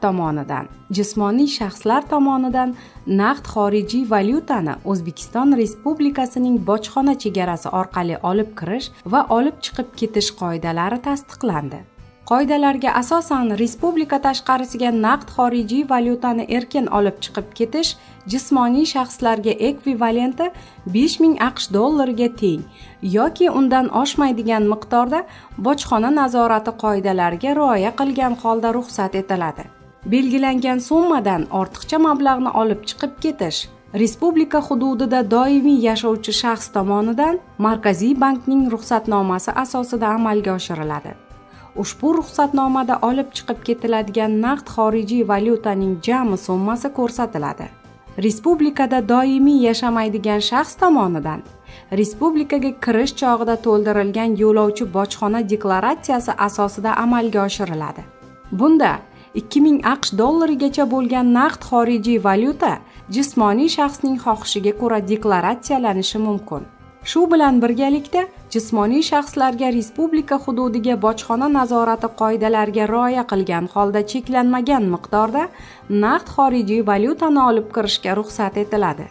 tomonidan, jismoniy shaxslar tomonidan naqd xorijiy valyutani O'zbekiston Respublikasining bojxona chegarasi orqali olib kirish va olib chiqib ketish qoidalari tasdiqlandi. Qoidalarga asosan respublika tashqarisiga naqd xorijiy valyutani erkin olib chiqib ketish jismoniy shaxslarga ekvivalenti 5000 AQSh dollariga teng yoki undan oshmaydigan miqdorda bojxona nazorati qoidalariga rioya qilgan holda ruxsat etiladi. Belgilangan summadan ortiqcha mablag'ni olib chiqib ketish respublika hududida doimiy yashovchi shaxs tomonidan Markaziy bankning ruxsatnomasi asosida amalga oshiriladi. Ushbu ruxsatnomada olib chiqib ketiladigan naqd xorijiy valyutaning jami summasi ko'rsatiladi. Respublikada doimiy yashamaydigan shaxs tomonidan respublikaga kirish chog'ida to'ldirilgan yo'lovchi bojxona deklaratsiyasi asosida amalga oshiriladi. Bunda 2000 AQSh dollarigacha bo'lgan naqd xorijiy valyuta jismoniy shaxsning xohishiga ko'ra deklaratsiyalanishi mumkin. Shu bilan birgalikda jismoniy shaxslarga respublika hududiga bojxona nazorati qoidalariga rioya qilgan holda cheklanmagan miqdorda naqd xorijiy valyutani olib kirishga ruxsat etiladi.